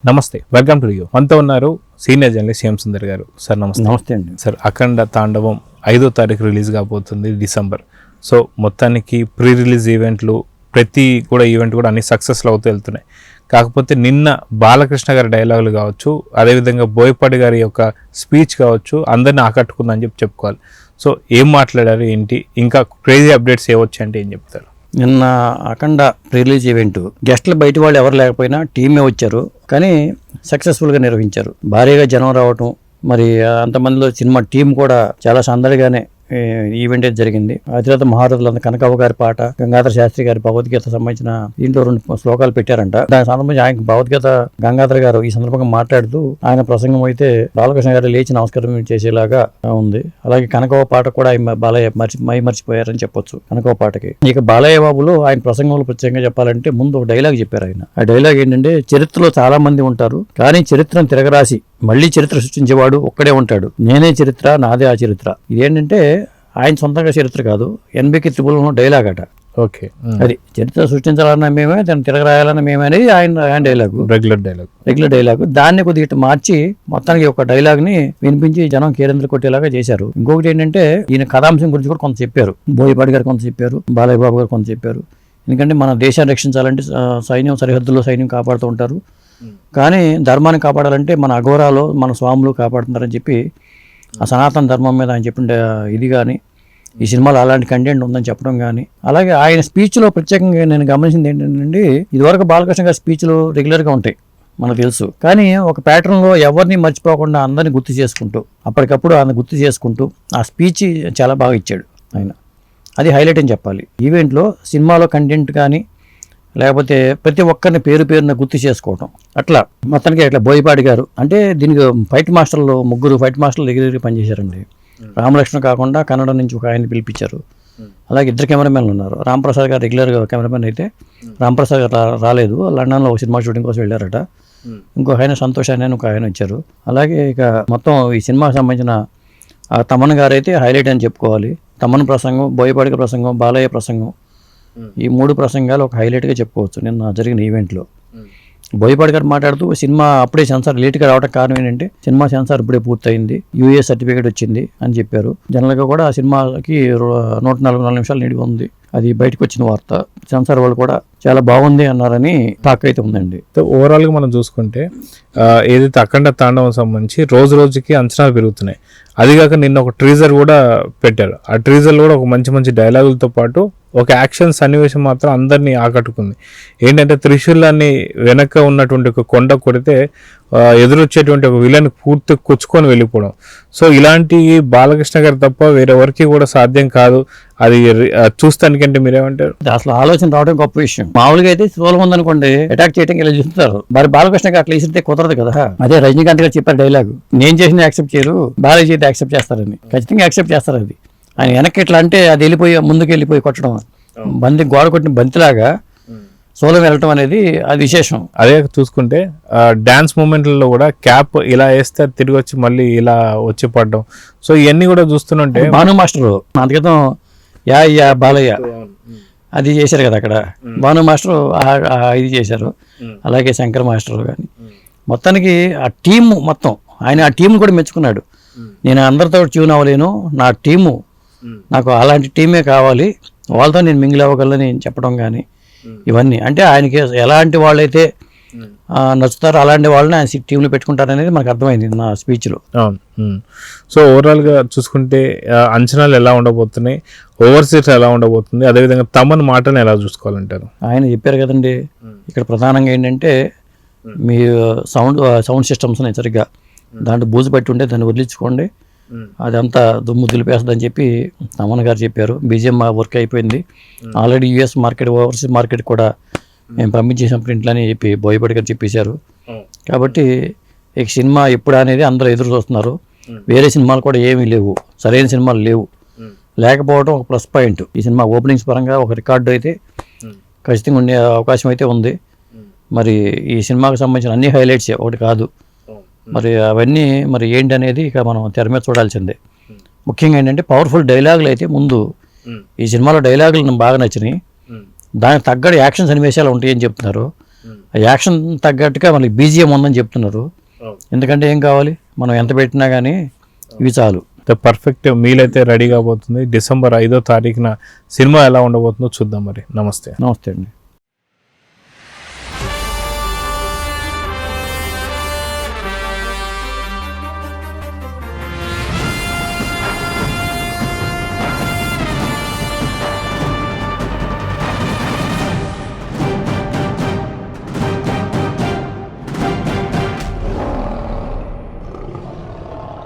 నమస్తే, welcome to you. మనతో ఉన్నారు సీనియర్ జర్నలిస్ట్ శ్యామ్ సుందర్ గారు. సార్ నమస్తే. నమస్తే అండి. సార్, అఖండ తాండవం 5వ తారీఖు రిలీజ్ కాబోతుంది, డిసెంబర్. సో మొత్తానికి ప్రీ రిలీజ్ ఈవెంట్లు ప్రతి ఈవెంట్ కూడా అన్ని సక్సెస్లు అవుతూ వెళ్తున్నాయి. కాకపోతే నిన్న బాలకృష్ణ గారి డైలాగులు కావచ్చు, అదేవిధంగా బోయపాటి గారి యొక్క స్పీచ్ కావచ్చు, అందరిని ఆకట్టుకుందని చెప్పుకోవాలి. సో ఏం మాట్లాడారు, ఏంటి, ఇంకా క్రేజీ అప్డేట్స్ ఏవొచ్చు అంటే ఏం చెప్తారు? నిన్న అఖండ రిలీజ్ ఈవెంట్ గెస్టులు బయట వాళ్ళు ఎవరు లేకపోయినా టీమే వచ్చారు, కానీ సక్సెస్ఫుల్గా నిర్వహించారు. భారీగా జనం రావటం, మరి అంతమందిలో సినిమా టీం కూడా చాలా సందడిగానే ఈవెంట్ అయితే జరిగింది. అతిరథ మహారథులు అంత కనకవ్వ గారి పాట, గంగాధర శాస్త్రి గారి భగవద్గీత సంబంధించిన దీంట్లో 2 శ్లోకాలు పెట్టారంట. దానికి సంబంధించి ఆయన భగవద్గీత గంగాధర గారు ఈ సందర్భంగా మాట్లాడుతూ ఆయన ప్రసంగం అయితే బాలకృష్ణ గారు లేచి నమస్కారం చేసేలాగా ఉంది. అలాగే కనకవ్వ పాట కూడా ఆయన బాలయ్య మర్చిపోయారని చెప్పొచ్చు కనకవ్వ పాటకి. ఇక బాలయ్య బాబులో ఆయన ప్రసంగంలో ప్రత్యేకంగా చెప్పాలంటే ముందు ఒక డైలాగ్ చెప్పారు ఆయన. ఆ డైలాగ్ ఏంటంటే, చరిత్రలో చాలా మంది ఉంటారు, కానీ చరిత్రను తిరగరాసి మళ్ళీ చరిత్ర సృష్టించేవాడు ఒక్కడే ఉంటాడు. నేనే చరిత్ర, నాదే ఆ చరిత్ర. ఇదేంటంటే ఆయన సొంతంగా చరిత్ర కాదు, ఎన్బికి త్రిపుల్లో డైలాగ్ అట. ఓకే, అది చరిత్ర సృష్టించాలన్నా మేమే, దాన్ని తిరగరాయాలన్నా మేమే అనేది ఆయన డైలాగ్, రెగ్యులర్ డైలాగ్. దాన్ని కొద్దిగా మార్చి మొత్తానికి ఒక డైలాగ్ ని వినిపించి జనం కేరింతలు కొట్టేలాగా చేశారు. ఇంకొకటి ఏంటంటే, ఈయన కథాంశం గురించి కూడా కొంత చెప్పారు. బోయపాటి గారు కొంత చెప్పారు, బాలయ్య బాబు గారు కొంత చెప్పారు. ఎందుకంటే మన దేశాన్ని రక్షించాలంటే సైన్యం సరిహద్దుల్లో సైన్యం కాపాడుతూ ఉంటారు, కానీ ధర్మాన్ని కాపాడాలంటే మన అఘోరాలో మన స్వాములు కాపాడుతున్నారని చెప్పి ఆ సనాతన ధర్మం మీద ఆయన చెప్పిన ఇది కానీ, ఈ సినిమాలో అలాంటి కంటెంట్ ఉందని చెప్పడం కానీ, అలాగే ఆయన స్పీచ్లో ప్రత్యేకంగా నేను గమనించింది ఏంటంటే, ఇదివరకు బాలకృష్ణ గారి స్పీచ్లు రెగ్యులర్గా ఉంటాయి మనకు తెలుసు, కానీ ఒక ప్యాటర్న్లో ఎవరిని మర్చిపోకుండా అందరినీ గుర్తు చేసుకుంటూ, అప్పటికప్పుడు ఆయన గుర్తు చేసుకుంటూ ఆ స్పీచ్ చాలా బాగా ఇచ్చాడు ఆయన. అది హైలైట్ అని చెప్పాలి. ఈవెంట్లో సినిమాలో కంటెంట్ కానీ, లేకపోతే ప్రతి ఒక్కరిని పేరున గుర్తు చేసుకోవటం, అట్లా మొత్తానికి అట్లా. బోయపాటి గారు అంటే దీనికి ఫైట్ మాస్టర్లు 3 ఫైట్ మాస్టర్లు దగ్గర పనిచేశారండి. రామలక్ష్మణ్ కాకుండా కన్నడ నుంచి ఒక ఆయన పిలిపించారు. అలాగే 2 కెమెరామెన్లు ఉన్నారు. రాంప్రసాద్ గారు రెగ్యులర్గా కెమెరామెన్ అయితే, రాంప్రసాద్ గారు రాలేదు, లండన్లో ఒక సినిమా షూటింగ్ కోసం వెళ్ళారట. ఇంకొక ఆయన సంతోష్ అని ఒక ఆయన వచ్చారు. అలాగే ఇక మొత్తం ఈ సినిమాకి సంబంధించిన తమన్ గారు అయితే హైలైట్ అని చెప్పుకోవాలి. తమన్ ప్రసంగం, బోయపాటి ప్రసంగం, బాలయ్య ప్రసంగం, ఈ 3 ప్రసంగాలు ఒక హైలైట్గా చెప్పుకోవచ్చు నిన్న జరిగిన ఈవెంట్లో. బోయపాటి గారు మాట్లాడుతూ, సినిమా అప్పుడే సెన్సార్ లేట్గా రావడానికి కారణం ఏంటంటే, సినిమా సెన్సార్ ఇప్పుడే పూర్తయింది, యూఏ సర్టిఫికేట్ వచ్చింది అని చెప్పారు. జనరల్గా కూడా ఆ సినిమాకి 144 నిమిషాలు నిడిగి ఉంది, అది బయటకు వచ్చిన వార్త. సెన్సార్ వాళ్ళు కూడా చాలా బాగుంది అన్నారని టాక్ అయితే ఉందండి. ఓవరాల్గా మనం చూసుకుంటే ఏదైతే అఖండ తాండవం సంబంధించి రోజు రోజుకి అంచనాలు పెరుగుతున్నాయి. అదిగాక నిన్న ఒక ట్రీజర్ కూడా పెట్టారు. ఆ ట్రీజర్లో కూడా ఒక మంచి డైలాగులతో పాటు ఒక యాక్షన్ సన్నివేశం మాత్రం అందరినీ ఆకట్టుకుంది. ఏంటంటే, త్రిశూలాన్ని వెనక ఉన్నటువంటి ఒక కొండ కొడితే ఎదురొచ్చేటువంటి ఒక విలన్ పూర్తి కొచ్చుకొని వెళ్ళిపోవడం. సో ఇలాంటి బాలకృష్ణ గారు తప్ప వేరెవరికి కూడా సాధ్యం కాదు. అది చూస్తానికంటే మీరేమంటారు? అసలు ఆలోచన రావడం గొప్ప విషయం. మామూలుగా అయితే సోలం ఉందనుకోండి, అటాక్ చేయడానికి ఇలా చూస్తారు. మరి బాలకృష్ణ గారు అట్లా ఇస్తే కుదరదు కదా. అదే రజనీకాంత్ గారు చెప్పారు డైలాగ్, నేను చేసిన యాక్సెప్ట్ చేయరు, బాలయ్య చేతి యాక్సెప్ట్ చేస్తారని. ఖచ్చితంగా యాక్సెప్ట్ చేస్తారు. అది ఆయన వెనక్కి ఎట్లా అంటే, అది ముందుకు వెళ్ళిపోయి కొట్టడం, గోడ కొట్టిన బంతిలాగా సోలం వెళ్ళటం అనేది అది విశేషం. అదే చూసుకుంటే డాన్స్ మూమెంట్లలో కూడా క్యాప్ ఇలా వేస్తే తిరిగి వచ్చి మళ్ళీ ఇలా వచ్చి పడడం. సో ఇవన్నీ కూడా చూస్తుంటే భాను మాస్టర్ అంతక్రితం యా బాలయ్య అది చేశారు కదా అక్కడ. భాను మాస్టర్ ఇది చేశారు. అలాగే శంకర్ మాస్టర్ కానీ, మొత్తానికి ఆ టీము మొత్తం ఆయన ఆ టీంను కూడా మెచ్చుకున్నాడు. నేను అందరితో ట్యూన్ అవ్వలేను, నా టీము నాకు అలాంటి టీమే కావాలి, వాళ్ళతో నేను మింగిల్ అవ్వగలని చెప్పడం కానీ, ఇవన్నీ అంటే ఆయనకి ఎలాంటి వాళ్ళైతే నచ్చుతారో అలాంటి వాళ్ళని ఆయన టీంలో పెట్టుకుంటారనేది మనకు అర్థమైంది నా స్పీచ్లో. సో ఓవరాల్గా చూసుకుంటే అంచనాలు ఎలా ఉండబోతున్నాయి, ఓవర్సీస్ ఎలా ఉండబోతుంది, అదేవిధంగా తమన్ మాటను ఎలా చూసుకోవాలంటారు? ఆయన చెప్పారు కదండి, ఇక్కడ ప్రధానంగా ఏంటంటే, మీ సౌండ్ సిస్టమ్స్ సరిగ్గా దాంట్లో బూజు పట్టి ఉంటే దాన్ని వదిలించుకోండి, అదంతా దుమ్ము దులిపేస్తుందని చెప్పి తమన్ గారు చెప్పారు. బీజిఎం వర్క్ అయిపోయింది already. US market, overseas market కూడా మేము పంపించేసాం ప్రింట్లని చెప్పి బోయపాటి గారు చెప్పేశారు. కాబట్టి ఈ సినిమా ఎప్పుడు అనేది అందరూ ఎదురు చూస్తున్నారు. వేరే సినిమాలు కూడా ఏమీ లేవు, సరైన సినిమాలు లేవు. లేకపోవడం ఒక ప్లస్ పాయింట్. ఈ సినిమా ఓపెనింగ్స్ పరంగా ఒక రికార్డు అయితే ఖచ్చితంగా ఉండే అవకాశం అయితే ఉంది. మరి ఈ సినిమాకి సంబంధించిన అన్ని హైలైట్స్ ఒకటి కాదు, మరి అవన్నీ మరి ఏంటి అనేది ఇక మనం తెర మీద చూడాల్సిందే. ముఖ్యంగా ఏంటంటే, పవర్ఫుల్ డైలాగులు అయితే ముందు ఈ సినిమాలో డైలాగులు నాకు బాగా నచ్చినాయి. దానికి తగ్గట్టు యాక్షన్ సన్నివేశాలు ఉంటాయని చెప్తున్నారు. ఆ యాక్షన్ తగ్గట్టుగా మనకి బీజిఎం ఉందని చెప్తున్నారు. ఎందుకంటే ఏం కావాలి, మనం ఎంత పెట్టినా కానీ ఇవి చాలు. పర్ఫెక్ట్ మీల్ అయితే రెడీ కాబోతుంది. December 5వ తారీఖున సినిమా ఎలా ఉండబోతుందో చూద్దాం మరి. నమస్తే. నమస్తే అండి.